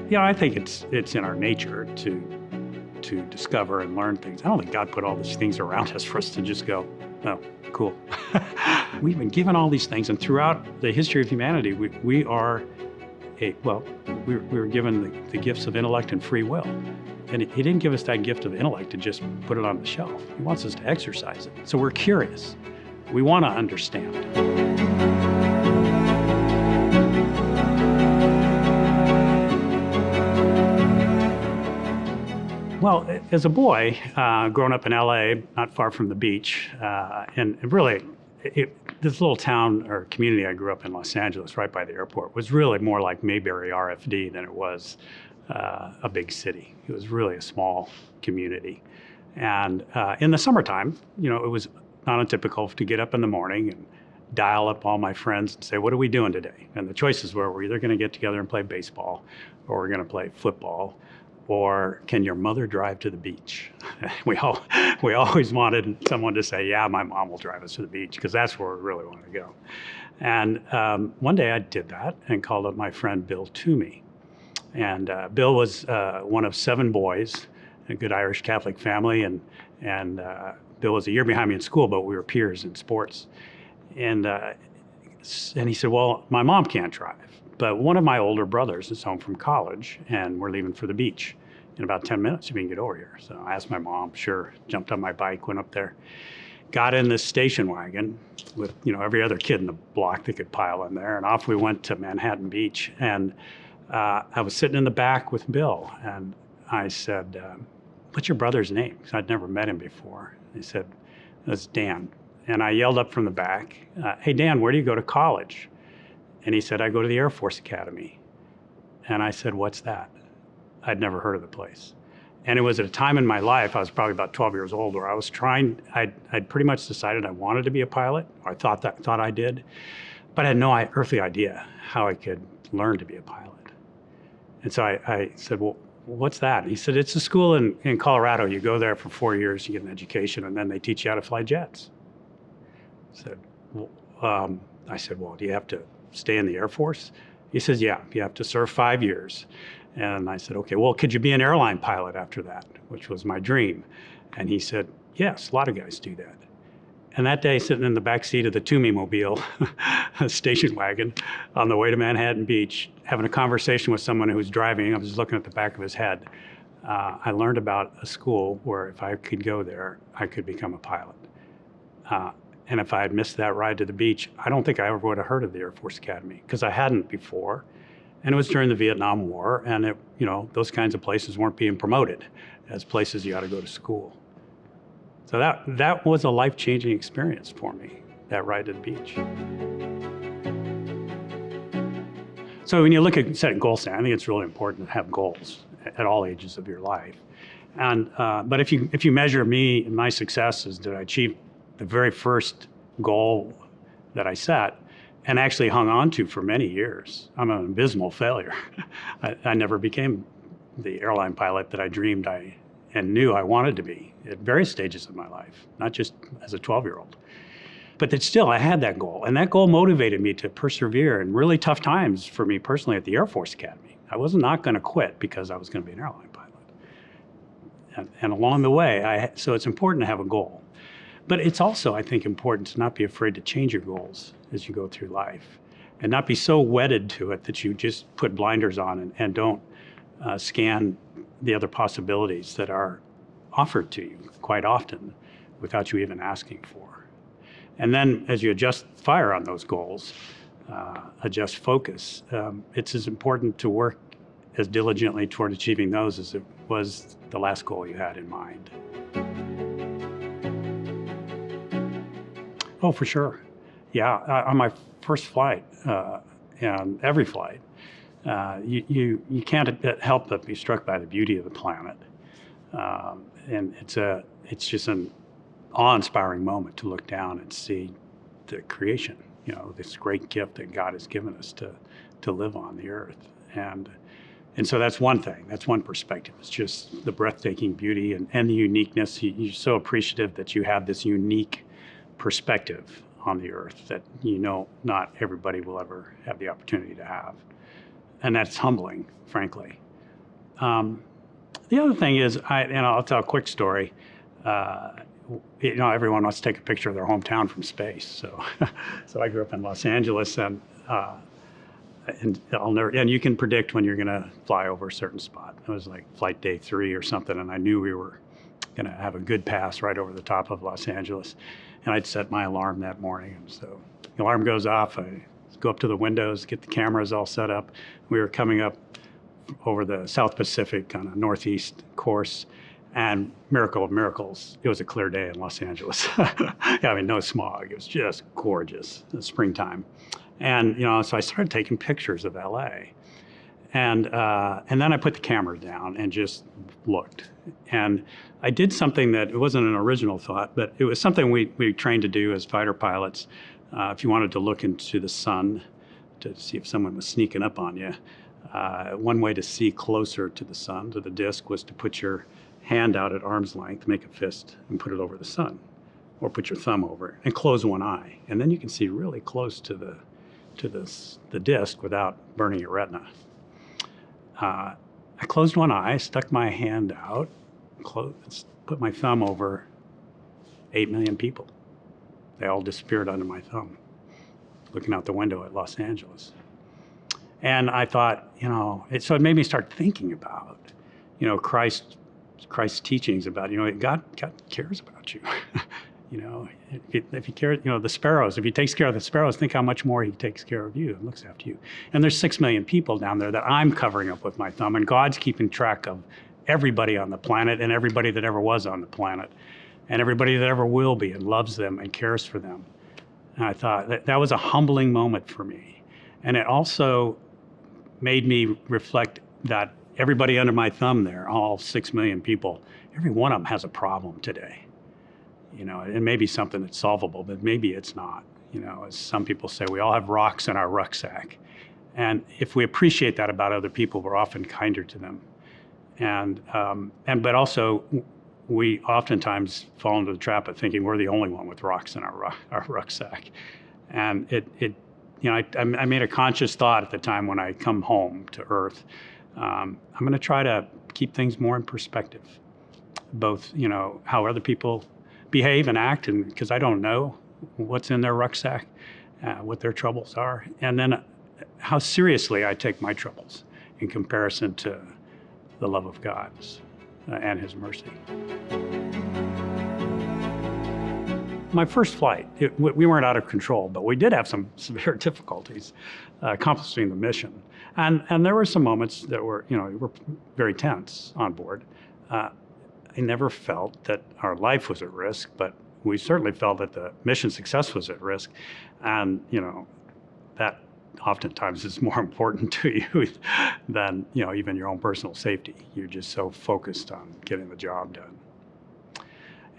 Yeah, I think it's in our nature to discover and learn things. I don't think God put all these things around us for us to just go, oh, cool. We've been given all these things, and throughout the history of humanity, we are we were given the gifts of intellect and free will. And he didn't give us that gift of intellect to just put it on the shelf. He wants us to exercise it. So we're curious. We want to understand. Well, as a boy, growing up in LA, not far from the beach, and really, this little town or community I grew up in, Los Angeles, right by the airport, was really more like Mayberry RFD than it was a big city. It was really a small community. And in the summertime, it was not untypical to get up in the morning and dial up all my friends and say, what are we doing today? And the choices we're either going to get together and play baseball, or we're going to play football, or can your mother drive to the beach? We always wanted someone to say, yeah, my mom will drive us to the beach, because that's where we really want to go. And one day I did that and called up my friend Bill Toomey. And Bill was one of 7 boys, a good Irish Catholic family, and Bill was a year behind me in school, but we were peers in sports. And he said, well, my mom can't drive, but one of my older brothers is home from college, and we're leaving for the beach in about 10 minutes if you can get over here. So I asked my mom, sure, jumped on my bike, went up there, got in this station wagon with every other kid in the block that could pile in there, and off we went to Manhattan Beach. And I was sitting in the back with Bill, and I said, what's your brother's name? Because I'd never met him before. He said, that's Dan. And I yelled up from the back, hey, Dan, where do you go to college? And he said, I go to the Air Force Academy. And I said, what's that? I'd never heard of the place. And it was at a time in my life, I was probably about 12 years old, where I was I'd pretty much decided I wanted to be a pilot, or I thought I did, but I had no earthly idea how I could learn to be a pilot. And so I said, well, what's that? And he said, it's a school in Colorado. You go there for 4 years, you get an education, and then they teach you how to fly jets. I said, well, do you have to stay in the Air Force? He says, yeah, you have to serve 5 years. And I said, okay, well, could you be an airline pilot after that, which was my dream? And he said, yes, a lot of guys do that. And that day, sitting in the back seat of the Toomey Mobile, a station wagon, on the way to Manhattan Beach, having a conversation with someone who was driving, I was looking at the back of his head, I learned about a school where if I could go there, I could become a pilot. And if I had missed that ride to the beach, I don't think I ever would have heard of the Air Force Academy, because I hadn't before. And it was during the Vietnam War, and those kinds of places weren't being promoted as places you ought to go to school. So that was a life-changing experience for me, that ride to the beach. So when you look at setting goals, I think it's really important to have goals at all ages of your life. And but if you measure me and my successes, did I achieve the very first goal that I set and actually hung on to for many years? I'm an abysmal failure. I never became the airline pilot that I dreamed and knew I wanted to be at various stages of my life, not just as a 12-year-old. But that still, I had that goal, and that goal motivated me to persevere in really tough times for me personally at the Air Force Academy. I was not going to quit because I was going to be an airline pilot. And along the way, so it's important to have a goal. But it's also, I think, important to not be afraid to change your goals as you go through life, and not be so wedded to it that you just put blinders on and don't scan the other possibilities that are offered to you quite often without you even asking for. And then as you adjust fire on those goals, adjust focus, it's as important to work as diligently toward achieving those as it was the last goal you had in mind. Oh, for sure. Yeah, on my first flight, and every flight, you can't help but be struck by the beauty of the planet. And it's just an awe-inspiring moment to look down and see the creation, this great gift that God has given us to live on the earth. And so that's one thing, that's one perspective. It's just the breathtaking beauty and the uniqueness. You're so appreciative that you have this unique perspective on the earth that not everybody will ever have the opportunity to have. And that's humbling, frankly. The other thing is, I'll tell a quick story. Everyone wants to take a picture of their hometown from space. So I grew up in Los Angeles, and you can predict when you're going to fly over a certain spot. It was like flight day 3 or something, and I knew we were going to have a good pass right over the top of Los Angeles. And I'd set my alarm that morning, and so the alarm goes off. I go up to the windows, get the cameras all set up. We were coming up over the South Pacific on a northeast course, and miracle of miracles, it was a clear day in Los Angeles. No smog. It was just gorgeous. It was springtime. And, so I started taking pictures of LA. And then I put the camera down and just looked. And I did something that, it wasn't an original thought, but it was something we trained to do as fighter pilots. If you wanted to look into the sun to see if someone was sneaking up on you, one way to see closer to the sun, to the disk, was to put your hand out at arm's length, make a fist, and put it over the sun, or put your thumb over it and close one eye, and then you can see really close to the disk without burning your retina. I closed one eye, stuck my hand out, put my thumb over 8 million people. They all disappeared under my thumb, looking out the window at Los Angeles. And I thought, so it made me start thinking about, Christ's teachings about, God cares about you. If he cares, the sparrows, if he takes care of the sparrows, think how much more he takes care of you and looks after you. And there's 6 million people down there that I'm covering up with my thumb, and God's keeping track of everybody on the planet and everybody that ever was on the planet and everybody that ever will be, and loves them and cares for them. And I thought that was a humbling moment for me. And it also made me reflect that everybody under my thumb there, all 6 million people, every one of them has a problem today. It may be something that's solvable, but maybe it's not. As some people say, we all have rocks in our rucksack. And if we appreciate that about other people, we're often kinder to them. But also, we oftentimes fall into the trap of thinking we're the only one with rocks in our rucksack. And I made a conscious thought at the time when I come home to Earth. I'm going to try to keep things more in perspective, both how other people behave and act, and because I don't know what's in their rucksack, what their troubles are, and then how seriously I take my troubles in comparison to the love of God and His mercy. My first flight, we weren't out of control, but we did have some severe difficulties accomplishing the mission. And there were some moments that were very tense on board. I never felt that our life was at risk, but we certainly felt that the mission success was at risk. And, that oftentimes is more important to you than, even your own personal safety. You're just so focused on getting the job done.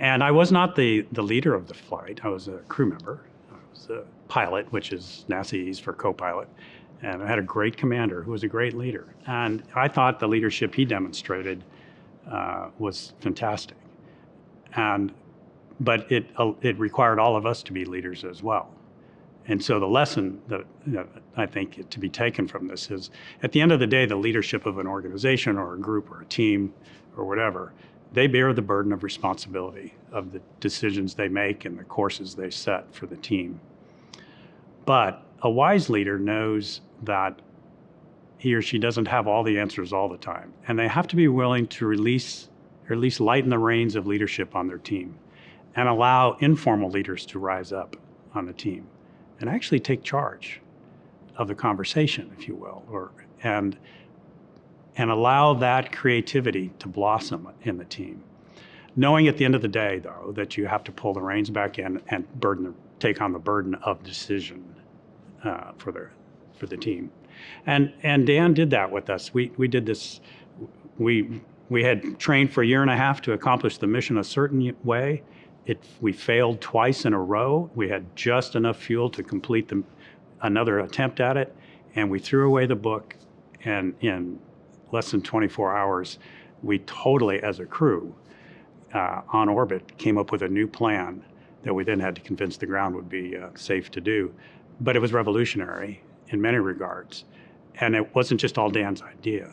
And I was not the leader of the flight. I was a crew member. I was a pilot, which is NASA's for co-pilot. And I had a great commander who was a great leader. And I thought the leadership he demonstrated was fantastic. But it required all of us to be leaders as well. And so the lesson that I think to be taken from this is, at the end of the day, the leadership of an organization or a group or a team or whatever, they bear the burden of responsibility of the decisions they make and the courses they set for the team. But a wise leader knows that he or she doesn't have all the answers all the time. And they have to be willing to release, or at least lighten the reins of leadership on their team, and allow informal leaders to rise up on the team and actually take charge of the conversation, if you will, and allow that creativity to blossom in the team. Knowing at the end of the day, though, that you have to pull the reins back in and take on the burden of decision for the team. And Dan did that with us. We did this. We had trained for a year and a half to accomplish the mission a certain way. We failed twice in a row. We had just enough fuel to complete another attempt at it, and we threw away the book. And in less than 24 hours, we totally, as a crew, on orbit, came up with a new plan that we then had to convince the ground would be safe to do. But it was revolutionary in many regards. And it wasn't just all Dan's idea.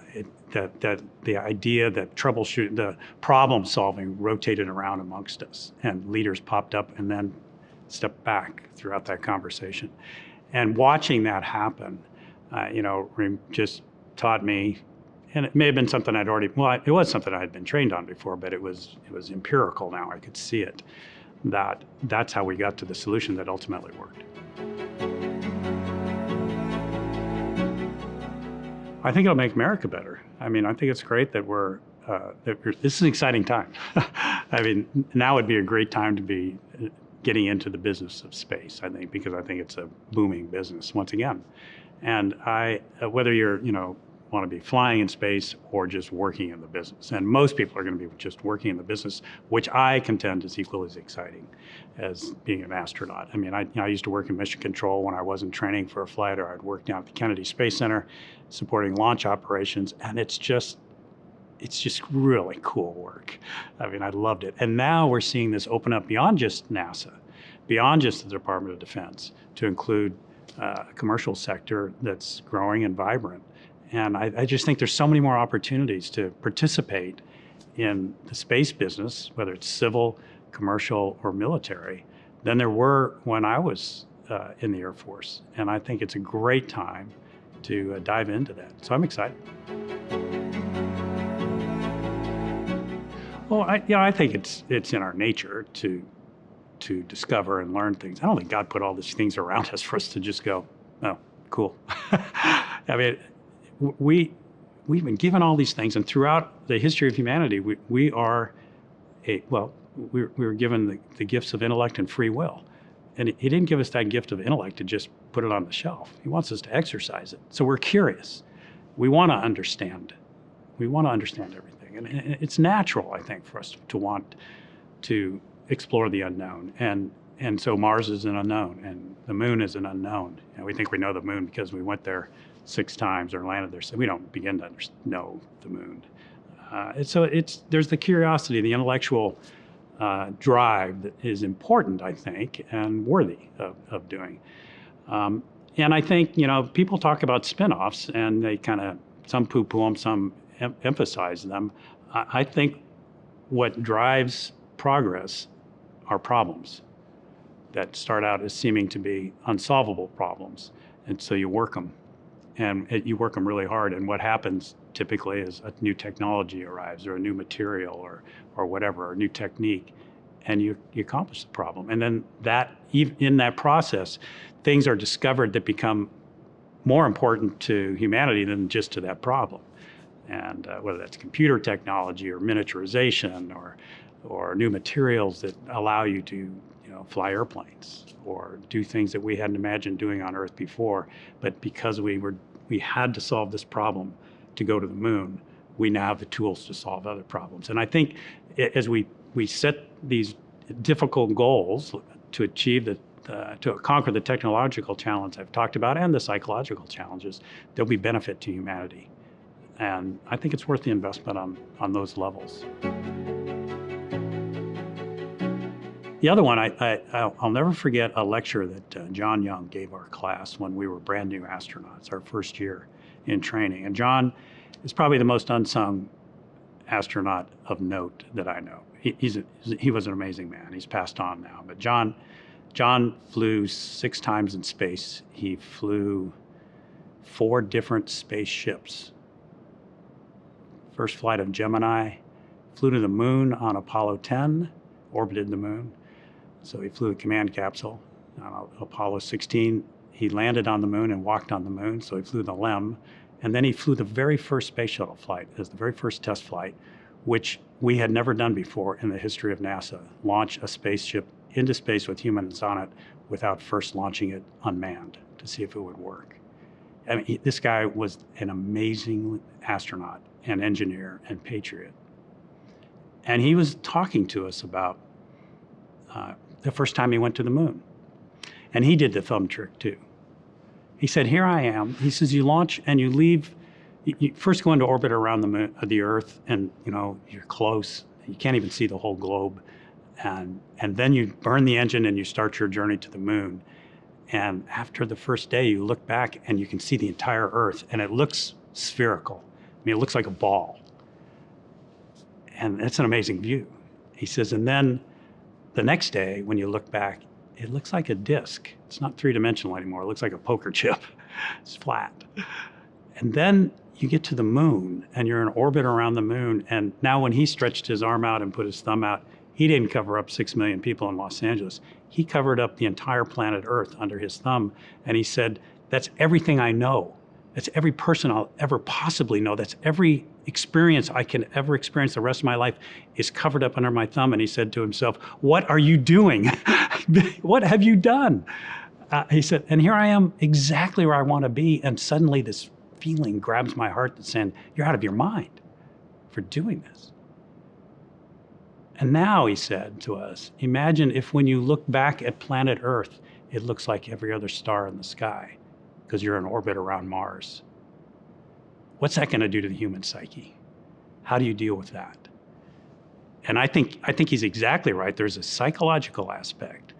That the idea that troubleshooting, the problem solving rotated around amongst us, and leaders popped up and then stepped back throughout that conversation. And watching that happen, just taught me, and it may have been something it was something I had been trained on before, but it was empirical now. I could see it, that's how we got to the solution that ultimately worked. I think it'll make America better. I mean, I think it's great that this is an exciting time. I mean, now would be a great time to be getting into the business of space, I think, because I think it's a booming business once again. And whether you're, want to be flying in space or just working in the business, and most people are going to be just working in the business, which I contend is equally as exciting as being an astronaut. I mean, I used to work in mission control when I wasn't training for a flight, or I'd work down at the Kennedy Space Center supporting launch operations, and it's just really cool work. I mean, I loved it. And now we're seeing this open up beyond just NASA, beyond just the Department of Defense, to include a commercial sector that's growing and vibrant. And I just think there's so many more opportunities to participate in the space business, whether it's civil, commercial, or military, than there were when I was in the Air Force. And I think it's a great time to dive into that. So I'm excited. Well, I think it's in our nature to discover and learn things. I don't think God put all these things around us for us to just go, oh, cool. I mean, we've been given all these things, and throughout the history of humanity, we were given the gifts of intellect and free will. And he didn't give us that gift of intellect to just put it on the shelf. He wants us to exercise it. So we're curious. We want to understand. We want to understand everything. And it's natural, I think, for us to want to explore the unknown. And so Mars is an unknown, and the moon is an unknown. We think we know the moon because we went there 6 times or landed there. So we don't begin to know the moon. There's the curiosity, the intellectual drive that is important, I think, and worthy of doing. And I think, people talk about spin-offs, and they some poo-poo them, some emphasize them. I think what drives progress are problems that start out as seeming to be unsolvable problems. And so you work them, and you work them really hard. And what happens typically is a new technology arrives, or a new material, or whatever, or a new technique, and you accomplish the problem. And then in that process, things are discovered that become more important to humanity than just to that problem. And whether that's computer technology or miniaturization or new materials that allow you to fly airplanes or do things that we hadn't imagined doing on Earth before, but because we had to solve this problem to go to the moon, we now have the tools to solve other problems. And I think as we set these difficult goals to achieve to conquer the technological challenge I've talked about and the psychological challenges, there'll be benefit to humanity. And I think it's worth the investment on those levels. The other one, I'll never forget a lecture that John Young gave our class when we were brand new astronauts, our first year in training. And John is probably the most unsung astronaut of note that I know. He was an amazing man. He's passed on now. But John flew 6 times in space. He flew 4 different spaceships. First flight of Gemini, flew to the moon on Apollo 10, orbited the moon. So he flew a command capsule. On Apollo 16, he landed on the moon and walked on the moon, so he flew the LEM. And then he flew the very first space shuttle flight, as the very first test flight, which we had never done before in the history of NASA, launch a spaceship into space with humans on it without first launching it unmanned to see if it would work. I mean, this guy was an amazing astronaut and engineer and patriot. And he was talking to us about the first time he went to the moon. And he did the thumb trick too. He said, here I am. He says, you launch and you leave, you first go into orbit around the Earth, and you're close. You can't even see the whole globe. And then you burn the engine and you start your journey to the moon. And after the first day, you look back and you can see the entire Earth, and it looks spherical. I mean, it looks like a ball. And it's an amazing view. He says, and then the next day, when you look back, it looks like a disc. It's not three-dimensional anymore. It looks like a poker chip. It's flat. And then you get to the moon, and you're in orbit around the moon. And now when he stretched his arm out and put his thumb out, he didn't cover up 6 million people in Los Angeles. He covered up the entire planet Earth under his thumb. And he said, that's everything I know. That's every person I'll ever possibly know. That's every experience I can ever experience the rest of my life is covered up under my thumb. And he said to himself, what are you doing? What have you done? He said, and here I am exactly where I want to be. And suddenly this feeling grabs my heart that's saying, you're out of your mind for doing this. And now, he said to us, imagine if when you look back at planet Earth, it looks like every other star in the sky because you're in orbit around Mars. What's that going to do to the human psyche? How do you deal with that? And I think he's exactly right. There's a psychological aspect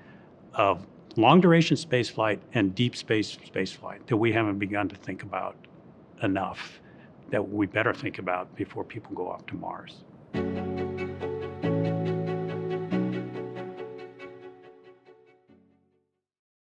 of long-duration spaceflight and deep space spaceflight that we haven't begun to think about enough, that we better think about before people go off to Mars.